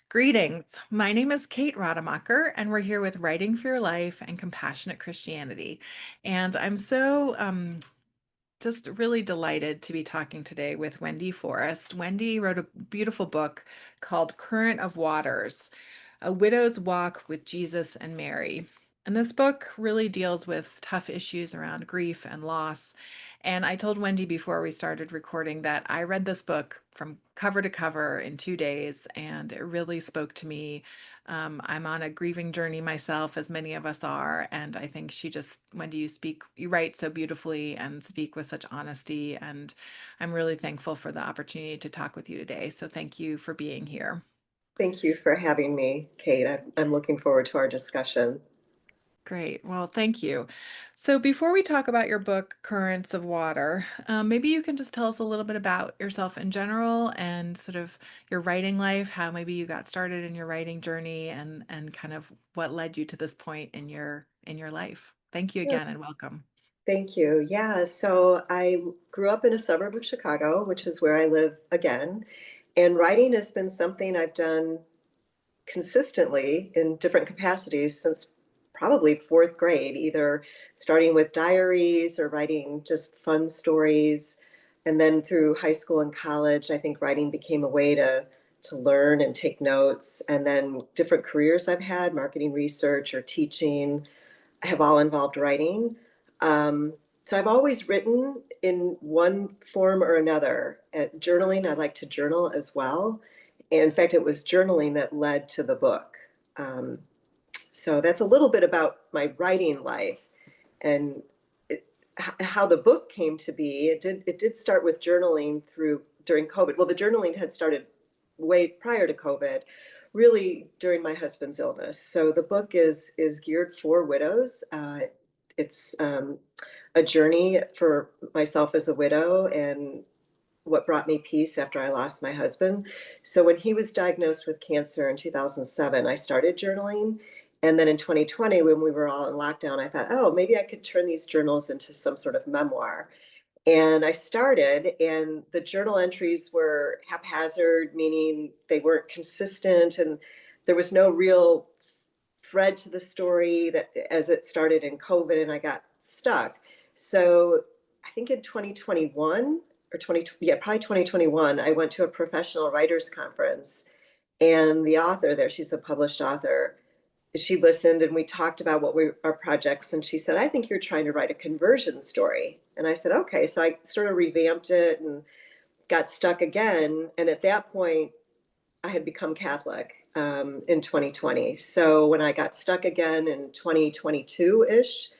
Greetings. My name is Kate Rademacher, and we're here with Writing for Your Life and Compassionate Christianity. And I'm so just really delighted to be talking today with Wendy Forest. Wendy wrote a beautiful book called Current of Waters: A Widow's Walk with Jesus and Mary. And this book really deals with tough issues around grief and loss. And I told Wendy before we started recording that I read this book from cover to cover in 2 days, and it really spoke to me. I'm on a grieving journey myself, as many of us are, and I think Wendy, you write so beautifully and speak with such honesty, and I'm really thankful for the opportunity to talk with you today. So thank you for being here. Thank you for having me, Kate. I'm looking forward to our discussion. Great. Well, thank you. So before we talk about your book, Currents of Water, maybe you can just tell us a little bit about yourself in general and sort of your writing life, how maybe you got started in your writing journey and kind of what led you to this point in your life. Thank you Yeah, again and welcome. thank you. Yeah, so I grew up in a suburb of Chicago, which is where I live again. And writing has been something I've done consistently in different capacities since probably fourth grade, either starting with diaries or writing just fun stories. And then through high school and college, I think writing became a way to learn and take notes. And then different careers I've had, marketing research or teaching, have all involved writing. Um, so I've always written in one form or another. At journaling, I like to journal as well. And in fact, it was journaling that led to the book. Um, so that's a little bit about my writing life and how the book came to be. It did start with journaling through during COVID. Well, the journaling had started way prior to COVID, really during my husband's illness. So the book is geared for widows. It's a journey for myself as a widow and what brought me peace after I lost my husband. So when he was diagnosed with cancer in 2007, I started journaling. And then in 2020, when we were all in lockdown, I thought, oh, maybe I could turn these journals into some sort of memoir. And I started, and the journal entries were haphazard, meaning they weren't consistent, and there was no real thread to the story that as it started in COVID and I got stuck. So I think in 2021 or 20, yeah, probably 2021, I went to a professional writers conference and the author there, she's a published author, she listened and we talked about our projects and she said, I think you're trying to write a conversion story. And I said, okay. So I sort of revamped it and got stuck again. And at that point, I had become Catholic in 2020. So when I got stuck again in 2022-ish,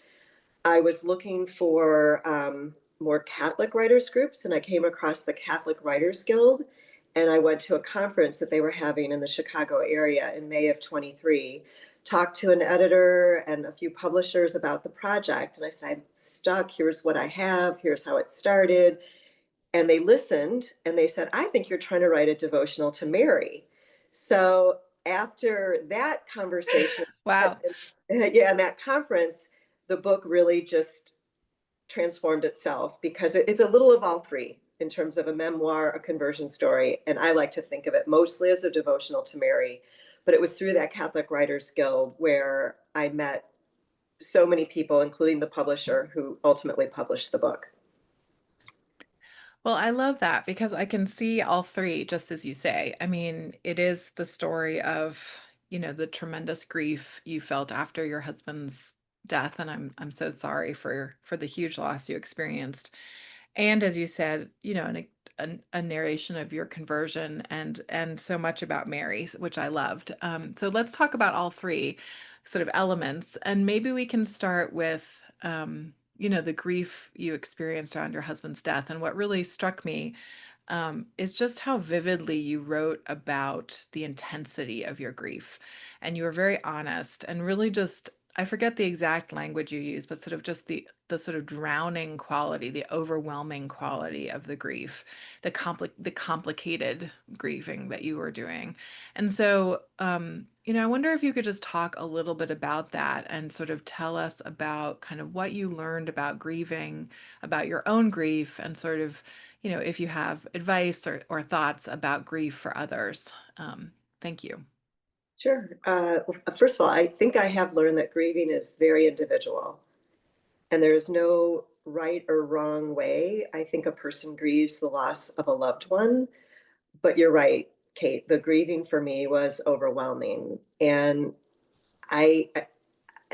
I was looking for more Catholic writers groups, and I came across the Catholic Writers Guild. And I went to a conference that they were having in the Chicago area in May of 23, talked to an editor and a few publishers about the project. And I said, I'm stuck. Here's what I have. Here's how it started. And they listened and they said, I think you're trying to write a devotional to Mary. So after that conversation, Wow. yeah, and that conference, the book really just transformed itself because it's a little of all three in terms of a memoir, a conversion story. And I like to think of it mostly as a devotional to Mary. But it was through that Catholic Writers Guild where I met so many people, including the publisher who ultimately published the book. Well, I love that because I can see all three, just as you say. I mean, it is the story of, the tremendous grief you felt after your husband's death, and I'm so sorry for the huge loss you experienced. And as you said, a narration of your conversion and so much about Mary, which I loved. So let's talk about all three sort of elements, and maybe we can start with the grief you experienced around your husband's death. And what really struck me is just how vividly you wrote about the intensity of your grief. And you were very honest and really just, I forget the exact language you used, but sort of just the sort of drowning quality, the overwhelming quality of the grief, the complicated grieving that you were doing. And so, I wonder if you could just talk a little bit about that and sort of tell us about kind of what you learned about grieving, about your own grief, and sort of if you have advice or thoughts about grief for others. Thank you. Sure. First of all, I think I have learned that grieving is very individual, and there's no right or wrong way. I think a person grieves the loss of a loved one, but you're right, Kate. The grieving for me was overwhelming, and I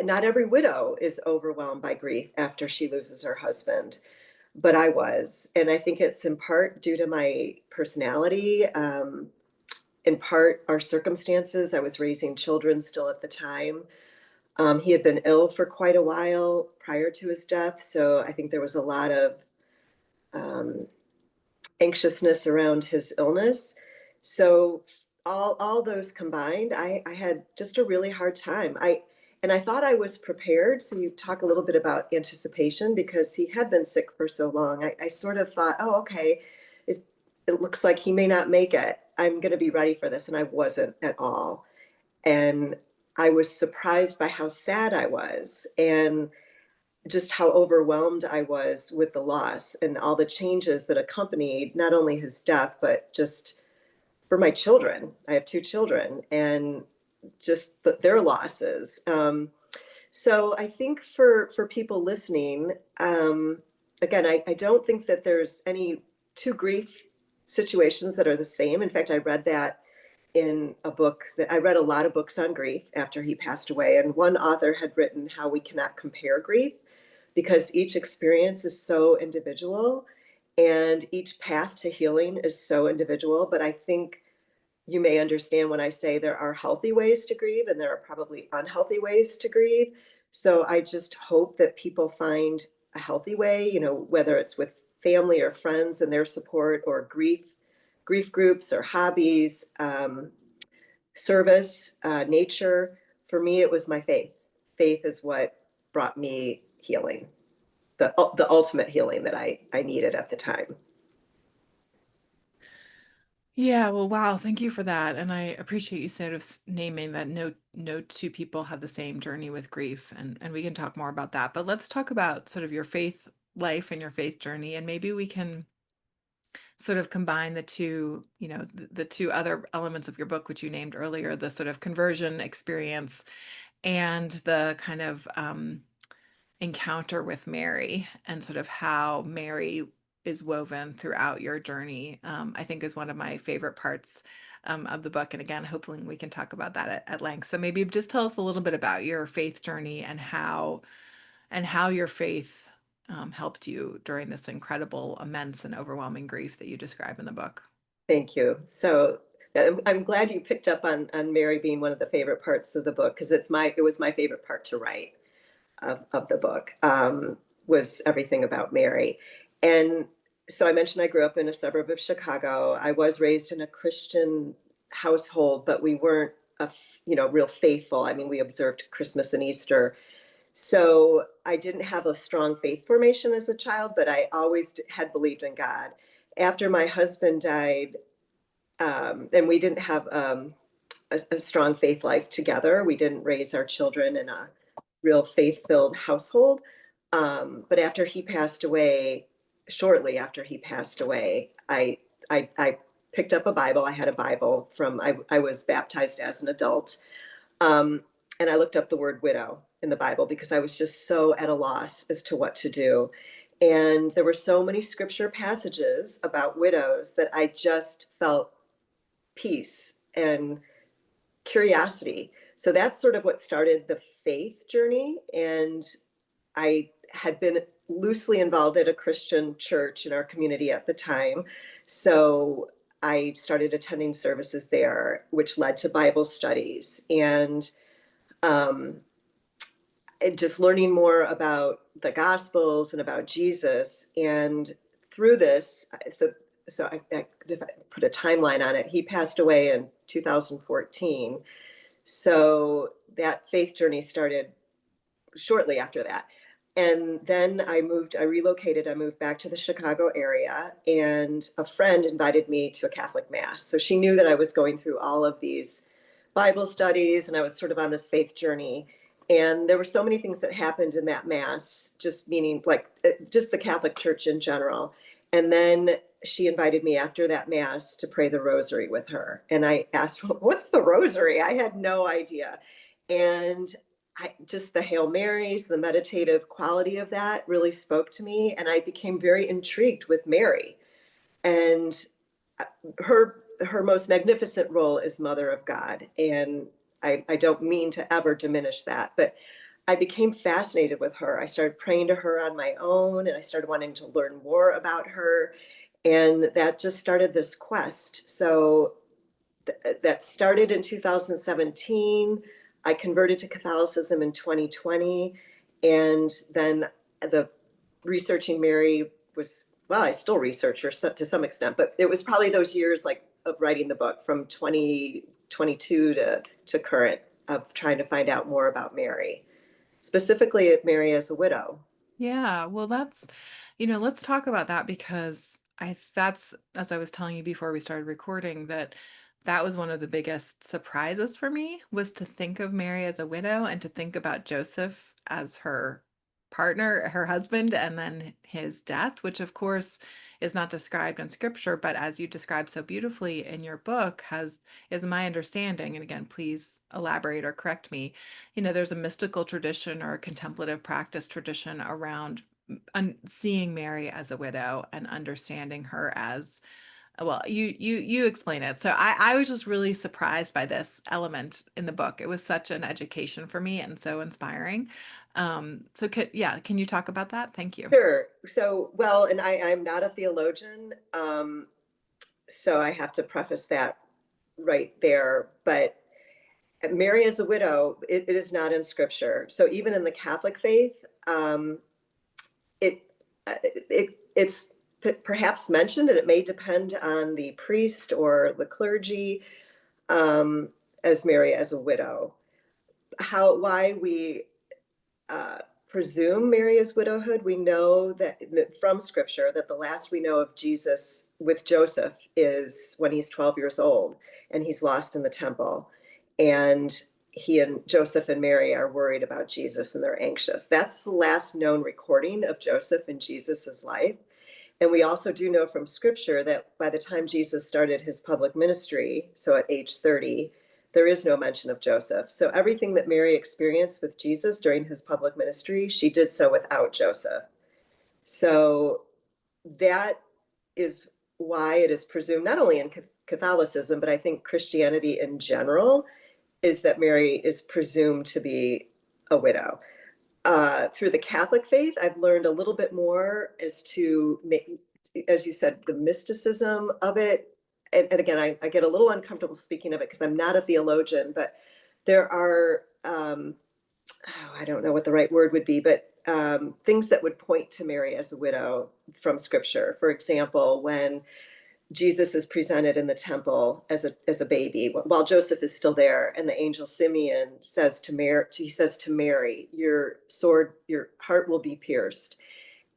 not every widow is overwhelmed by grief after she loses her husband, but I was, and I think it's in part due to my personality. In part, our circumstances. I was raising children still at the time. He had been ill for quite a while prior to his death, so I think there was a lot of um, anxiousness around his illness. So all those combined, I had just a really hard time. I thought I was prepared. So you talk a little bit about anticipation because he had been sick for so long. I sort of thought, oh, okay, it, it looks like he may not make it. I'm going to be ready for this, and I wasn't at all. And I was surprised by how sad I was and just how overwhelmed I was with the loss and all the changes that accompanied not only his death, but just for my children. I have two children and just their losses. So I think for people listening, again, I don't think that there's any two grief situations that are the same. In fact, I read that in a book that I read a lot of books on grief after he passed away. And one author had written how we cannot compare grief because each experience is so individual and each path to healing is so individual. But I think you may understand when I say there are healthy ways to grieve and there are probably unhealthy ways to grieve. So I just hope that people find a healthy way, whether it's with family or friends and their support or grief groups or hobbies, service, nature. For me, it was my faith. Faith is what brought me healing, the ultimate healing that I needed at the time. Yeah, well, wow, thank you for that. And I appreciate you sort of naming that no two people have the same journey with grief, and we can talk more about that. But let's talk about sort of your faith life and your faith journey, and maybe we can sort of combine the two, the two other elements of your book, which you named earlier, the sort of conversion experience and the kind of encounter with Mary and sort of how Mary is woven throughout your journey, I think is one of my favorite parts of the book. And again, hopefully we can talk about that at length. So maybe just tell us a little bit about your faith journey and how your faith helped you during this incredible, immense, and overwhelming grief that you describe in the book. Thank you. So I'm glad you picked up on Mary being one of the favorite parts of the book because it was my favorite part to write of the book, was everything about Mary. And so I mentioned I grew up in a suburb of Chicago. I was raised in a Christian household, but we weren't real faithful. I mean, we observed Christmas and Easter. So I didn't have a strong faith formation as a child, but I always had believed in God. After my husband died, and we didn't have a strong faith life together. We didn't raise our children in a real faith-filled household. But after he passed away, shortly after he passed away, I picked up a Bible. I had a Bible I was baptized as an adult. Um, and I looked up the word widow in the Bible because I was just so at a loss as to what to do. And there were so many scripture passages about widows that I just felt peace and curiosity. So that's sort of what started the faith journey. And I had been loosely involved at a Christian church in our community at the time. So I started attending services there, which led to Bible studies um, and just learning more about the Gospels and about Jesus. And through this, if I put a timeline on it, he passed away in 2014. So that faith journey started shortly after that. And then I relocated, I moved back to the Chicago area, and a friend invited me to a Catholic Mass. So she knew that I was going through all of these Bible studies and I was sort of on this faith journey. And there were so many things that happened in that Mass, just meaning like just the Catholic Church in general. And then she invited me after that mass to pray the rosary with her. And I asked, "Well, what's the rosary?" I had no idea. And just the Hail Marys, the meditative quality of that really spoke to me. And I became very intrigued with Mary. And her most magnificent role is Mother of God. And I don't mean to ever diminish that, but I became fascinated with her. I started praying to her on my own, and I started wanting to learn more about her. And that just started this quest. So that started in 2017. I converted to Catholicism in 2020. And then the researching Mary was, well, I still research her to some extent, but it was probably those years like of writing the book from 2022 to current, of trying to find out more about Mary, specifically Mary as a widow. Yeah, well, let's talk about that because that's, as I was telling you before we started recording, that was one of the biggest surprises for me was to think of Mary as a widow and to think about Joseph as her partner, her husband, and then his death, which of course is not described in scripture, but as you described so beautifully in your book, is my understanding, and again, please elaborate or correct me, there's a mystical tradition or a contemplative practice tradition around seeing Mary as a widow and understanding her as well. You explain it. So I was just really surprised by this element in the book. It was such an education for me and so inspiring. Can you talk about that? Thank you. Sure. So, well, and I'm not a theologian, so I have to preface that right there. But Mary as a widow, it is not in scripture. So even in the Catholic faith, um, it, it's perhaps mentioned, and it may depend on the priest or the clergy, um, as Mary as a widow. Why we uh, presume Mary's widowhood, we know that from scripture that the last we know of Jesus with Joseph is when he's 12 years old and he's lost in the temple. And he and Joseph and Mary are worried about Jesus and they're anxious. That's the last known recording of Joseph and Jesus's life. And we also do know from scripture that by the time Jesus started his public ministry, so at age 30, there is no mention of Joseph. So everything that Mary experienced with Jesus during his public ministry, she did so without Joseph. So that is why it is presumed, not only in Catholicism, but I think Christianity in general, is that Mary is presumed to be a widow. Through the Catholic faith, I've learned a little bit more as to, as you said, the mysticism of it. And again, I get a little uncomfortable speaking of it because I'm not a theologian, but there are, I don't know what the right word would be, but things that would point to Mary as a widow from scripture. For example, when Jesus is presented in the temple as a baby while Joseph is still there, and the angel Simeon says to Mary, your heart will be pierced,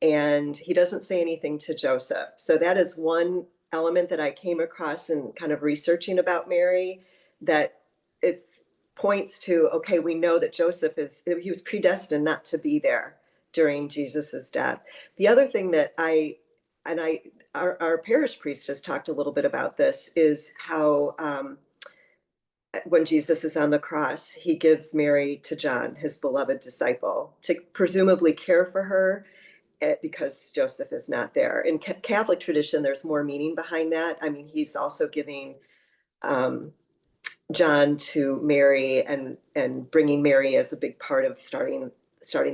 and he doesn't say anything to Joseph. So that is one element that I came across in kind of researching about Mary, that it's points to, okay, we know that he was predestined not to be there during Jesus's death. The other thing that and I our parish priest has talked a little bit about this, is how when Jesus is on the cross, he gives Mary to John, his beloved disciple, to presumably care for her, because Joseph is not there. In Catholic tradition, there's more meaning behind that. I mean, he's also giving um, John to Mary, and bringing Mary as a big part of starting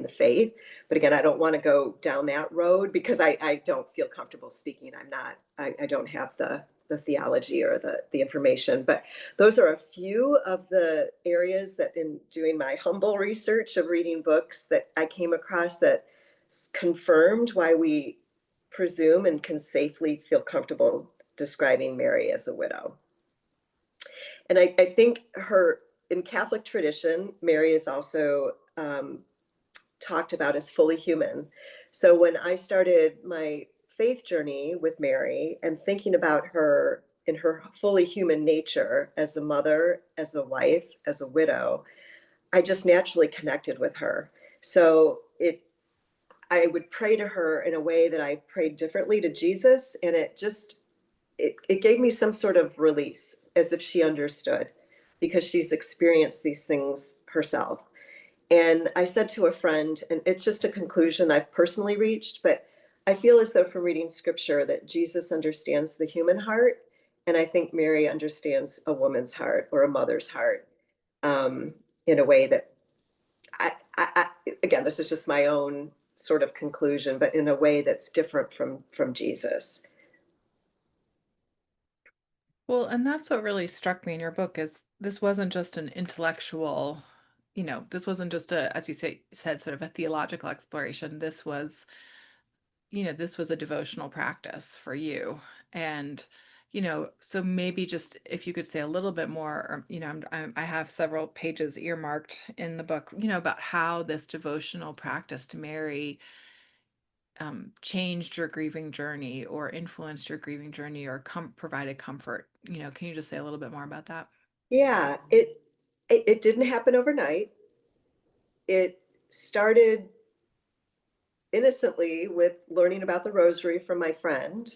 the faith. But again, I don't want to go down that road because I don't feel comfortable speaking. I don't have the theology or the information. But those are a few of the areas that, in doing my humble research of reading books, that I came across that confirmed why we presume and can safely feel comfortable describing Mary as a widow. And I think in Catholic tradition, Mary is also talked about as fully human. So when I started my faith journey with Mary and thinking about her in her fully human nature as a mother, as a wife, as a widow, I just naturally connected with her. So I would pray to her in a way that I prayed differently to Jesus, and it gave me some sort of release, as if she understood, because she's experienced these things herself. And I said to a friend, and it's just a conclusion I've personally reached, but I feel as though from reading scripture that Jesus understands the human heart. And I think Mary understands a woman's heart or a mother's heart, in a way that again, this is just my own sort of conclusion, but in a way that's different from Jesus. Well, and that's what really struck me in your book is this wasn't just an intellectual, this wasn't just a, as you said, sort of a theological exploration. This was a devotional practice for you. And, so maybe just if you could say a little bit more, or, I have several pages earmarked in the book, about how this devotional practice to Mary changed your grieving journey or influenced your grieving journey or provided comfort. Can you just say a little bit more about that? Yeah, it didn't happen overnight. It started innocently with learning about the rosary from my friend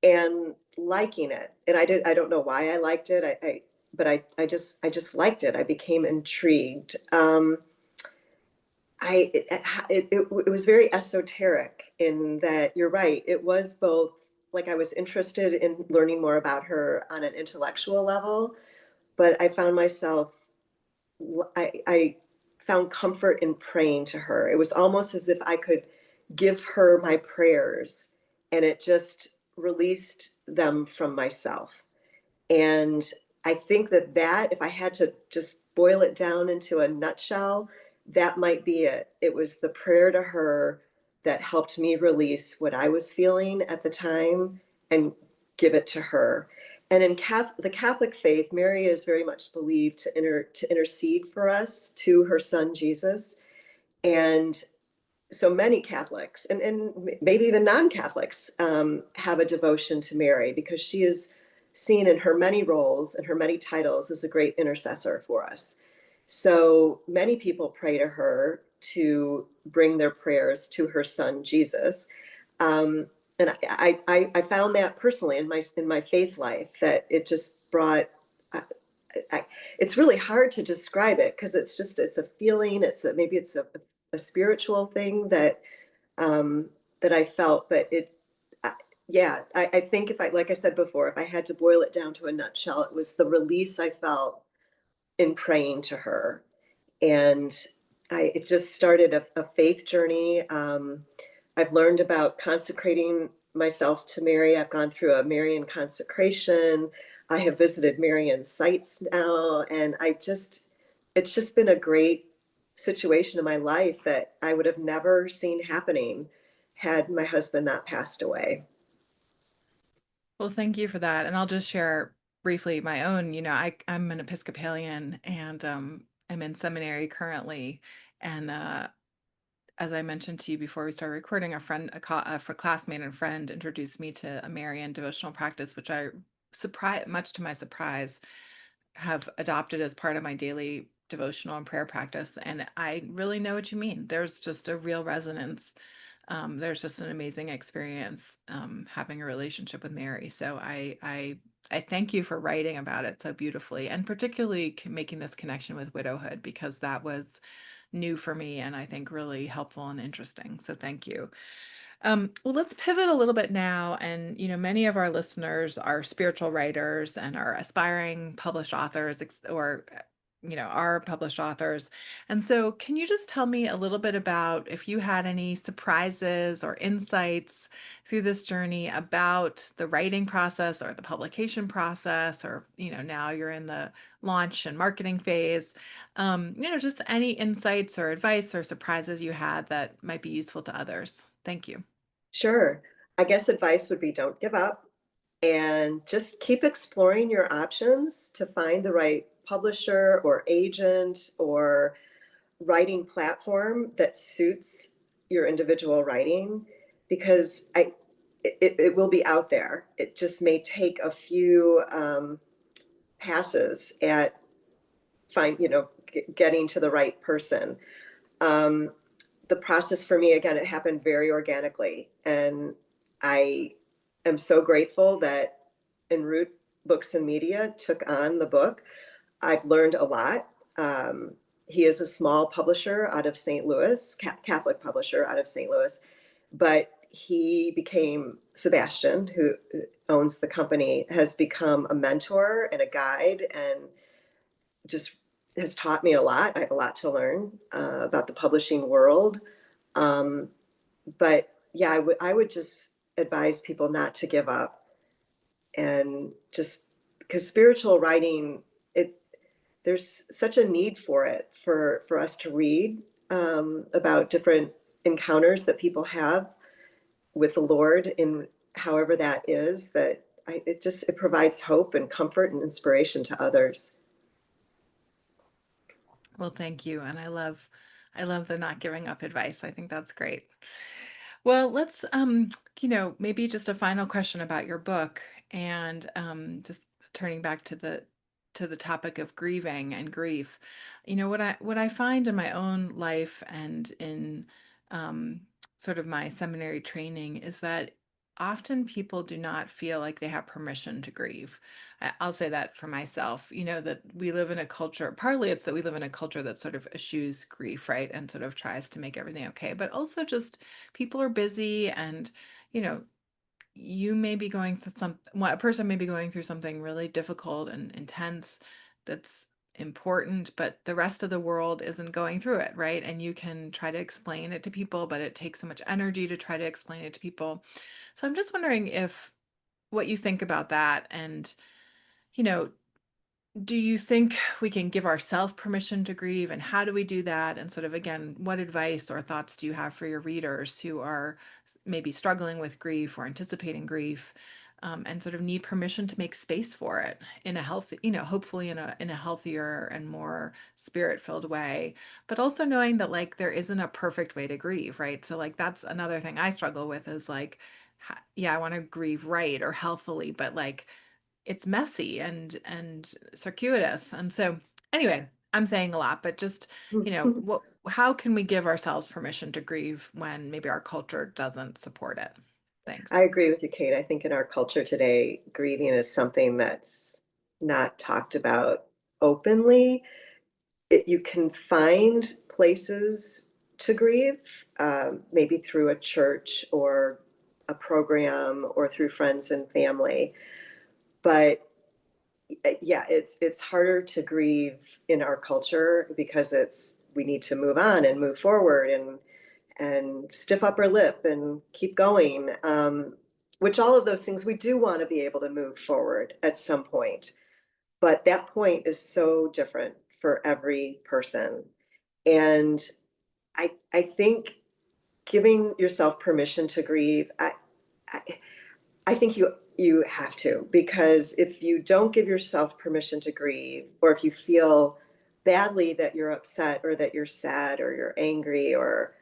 and liking it. And I don't know why I liked it. But I just liked it. I became intrigued. It was very esoteric in that you're right. It was both like I was interested in learning more about her on an intellectual level, but I found myself I found comfort in praying to her. It was almost as if I could give her my prayers and it just released them from myself. And I think that if I had to just boil it down into a nutshell, that might be it. It was the prayer to her that helped me release what I was feeling at the time and give it to her. And in the Catholic faith, Mary is very much believed to intercede for us to her son Jesus. And so many Catholics and maybe even non-Catholics have a devotion to Mary because she is seen in her many roles and her many titles as a great intercessor for us. So many people pray to her to bring their prayers to her son Jesus. And I found that personally in my faith life that it just brought. I, it's really hard to describe it because it's a feeling. Maybe it's a spiritual thing that I felt, but I, yeah, I think if I, like I said before, if I had to boil it down to a nutshell, it was the release I felt in praying to her. And it just started a faith journey. I've learned about consecrating myself to Mary. I've gone through a Marian consecration. I have visited Marian sites now, and it's just been a great situation in my life that I would have never seen happening had my husband not passed away. Well, thank you for that. And I'll just share briefly my own. I'm an Episcopalian and I'm in seminary currently. And as I mentioned to you before we started recording, a classmate and friend introduced me to a Marian devotional practice, which much to my surprise, have adopted as part of my daily devotional and prayer practice. And I really know what you mean. There's just a real resonance. There's just an amazing experience having a relationship with Mary. So I thank you for writing about it so beautifully, and particularly making this connection with widowhood because that was new for me and I think really helpful and interesting. So thank you. Well, let's pivot a little bit now. And, many of our listeners are spiritual writers and are aspiring published authors or, are published authors. And so, can you just tell me a little bit about if you had any surprises or insights through this journey about the writing process or the publication process, or, now you're in the launch and marketing phase? Just any insights or advice or surprises you had that might be useful to others. Thank you. Sure. I guess advice would be don't give up and just keep exploring your options to find the right publisher or agent or writing platform that suits your individual writing because it will be out there. It just may take a few passes at getting to the right person. Um, the process for me, again, it happened very organically. And I am so grateful that En route Books and Media took on the book. I've learned a lot. Um, he is a small publisher out of St. Louis, Catholic publisher out of St. Louis, but he became Sebastian, who owns the company, has become a mentor and a guide, and just has taught me a lot. I have a lot to learn about the publishing world. Um, but yeah, I would just advise people not to give up, and just because spiritual writing, it there's such a need for it, for us to read about different encounters that people have with the Lord in however that is, that it provides hope and comfort and inspiration to others. Well, thank you. And I love the not giving up advice. I think that's great. Well, let's maybe just a final question about your book and just turning back to the topic of grieving and grief. What I find in my own life and in um sort of my seminary training is that often people do not feel like they have permission to grieve. I'll say that for myself, that we live in a culture, partly it's that we live in a culture that sort of eschews grief, right? And sort of tries to make everything okay. But also just people are busy and, you know, you may be going through a person may be going through something really difficult and intense that's important, but the rest of the world isn't going through it, right? And you can try to explain it to people, but it takes so much energy to try to explain it to people. So I'm just wondering if what you think about that and, you know, do you think we can give ourselves permission to grieve, and how do we do that? And sort of again, what advice or thoughts do you have for your readers who are maybe struggling with grief or anticipating grief, and sort of need permission to make space for it in a healthy, hopefully in a healthier and more spirit-filled way, but also knowing that like there isn't a perfect way to grieve, right? So like that's another thing I struggle with is like, yeah, I want to grieve right or healthily, but like it's messy and circuitous. And so anyway, I'm saying a lot, but just, how can we give ourselves permission to grieve when maybe our culture doesn't support it? Thanks. I agree with you, Kate. I think in our culture today, grieving is something that's not talked about openly. You can find places to grieve, maybe through a church or a program or through friends and family. But yeah, it's harder to grieve in our culture because it's we need to move on and move forward and stiff upper lip and keep going. Which all of those things we do want to be able to move forward at some point, but that point is so different for every person. And I think giving yourself permission to grieve, I I think you have to, because if you don't give yourself permission to grieve, or if you feel badly that you're upset or that you're sad or you're angry or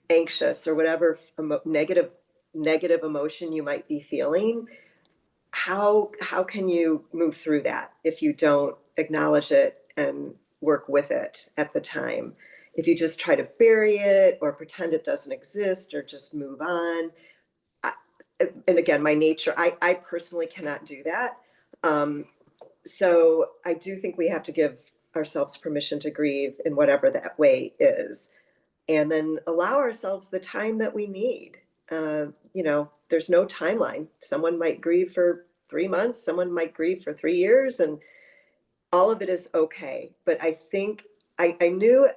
anxious or whatever negative emotion you might be feeling, how can you move through that if you don't acknowledge it and work with it at the time? If you just try to bury it or pretend it doesn't exist or just move on, I, and again, my nature, I personally cannot do that. Um, so I do think we have to give ourselves permission to grieve in whatever that way is, and then allow ourselves the time that we need. There's no timeline. Someone might grieve for 3 months, someone might grieve for 3 years, and all of it is okay. But I think I knew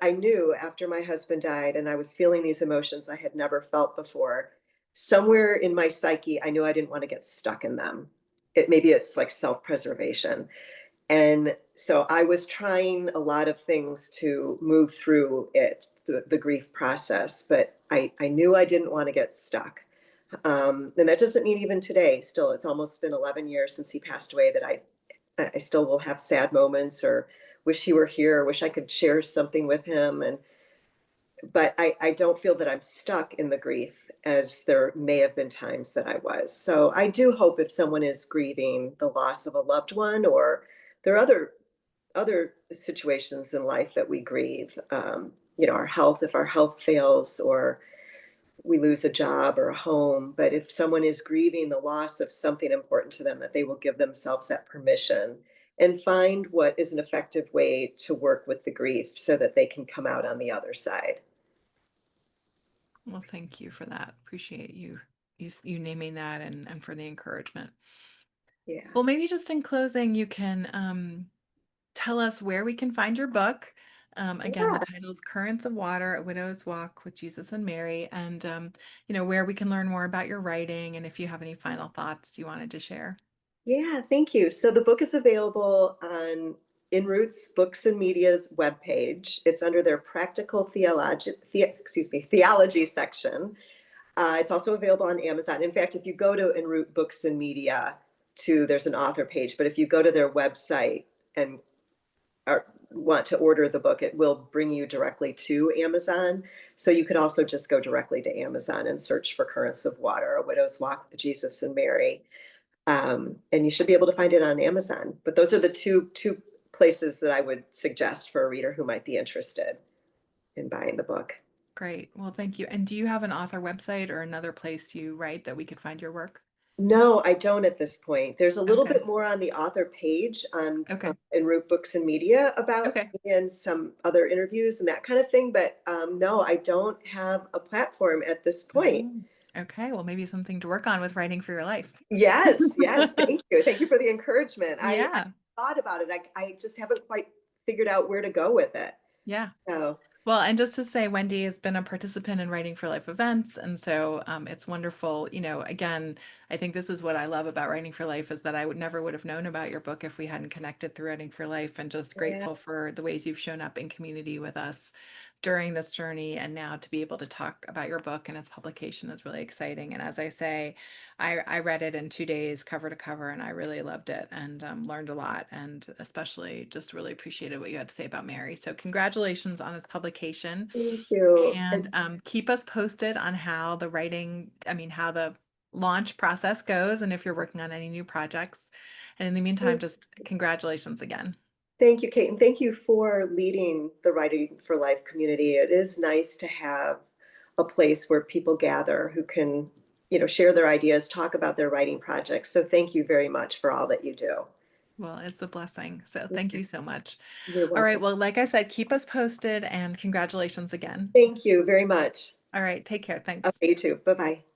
after my husband died and I was feeling these emotions I had never felt before. Somewhere in my psyche, I knew I didn't want to get stuck in them. Maybe it's like self-preservation. And so I was trying a lot of things to move through the grief process, but I knew I didn't want to get stuck. And that doesn't mean even today, still, it's almost been 11 years since he passed away, that I still will have sad moments or wish he were here, wish I could share something with him. But I don't feel that I'm stuck in the grief as there may have been times that I was. So I do hope if someone is grieving the loss of a loved one, or there are other situations in life that we grieve, our health, if our health fails or we lose a job or a home. But if someone is grieving the loss of something important to them, that they will give themselves that permission and find what is an effective way to work with the grief so that they can come out on the other side. Well, thank you for that. Appreciate you naming that and for the encouragement. Yeah. Well, maybe just in closing, you can tell us where we can find your book. Again, the Yeah. title is Currents of Water, A Widow's Walk with Jesus and Mary, and where we can learn more about your writing and if you have any final thoughts you wanted to share. Yeah, thank you. So the book is available on In Roots Books and Media's webpage. It's under their practical theology section. It's also available on Amazon. In fact, if you go to En Route Books and Media, too, there's an author page. But if you go to their website and want to order the book, it will bring you directly to Amazon. So you could also just go directly to Amazon and search for Currents of Water, A Widow's Walk with Jesus and Mary. And you should be able to find it on Amazon. But those are the two places that I would suggest for a reader who might be interested in buying the book. Great. Well, thank you. And do you have an author website or another place you write that we could find your work? No, I don't at this point. There's a little Okay. bit more on the author page on Okay. En Route Books and Media about Okay. me and some other interviews and that kind of thing. But no, I don't have a platform at this point. Oh, okay. Well, maybe something to work on with writing for your life. Yes, yes. Thank you. Thank you for the encouragement. I Yeah. thought about it. I just haven't quite figured out where to go with it. Yeah. So Well, and just to say, Wendy has been a participant in Writing for Life events, and so it's wonderful. Again, I think this is what I love about Writing for Life is that I would have known about your book if we hadn't connected through Writing for Life, and just yeah. grateful for the ways you've shown up in community with us during this journey, and now to be able to talk about your book and its publication is really exciting. And as I say, I read it in 2 days, cover to cover, and I really loved it and learned a lot, and especially just really appreciated what you had to say about Mary. So congratulations on its publication, Thank you. and And keep us posted on how the launch process goes, and if you're working on any new projects. And in the meantime, just congratulations again. thank you, Kate, and thank you for leading the Writing for Life community. It is nice to have a place where people gather who can, share their ideas, talk about their writing projects. So thank you very much for all that you do. Well, it's a blessing. So thank you so much. You're All right. welcome. Well, like I said, keep us posted and congratulations again. Thank you very much. All right. Take care. Thanks. Okay, you too. Bye bye.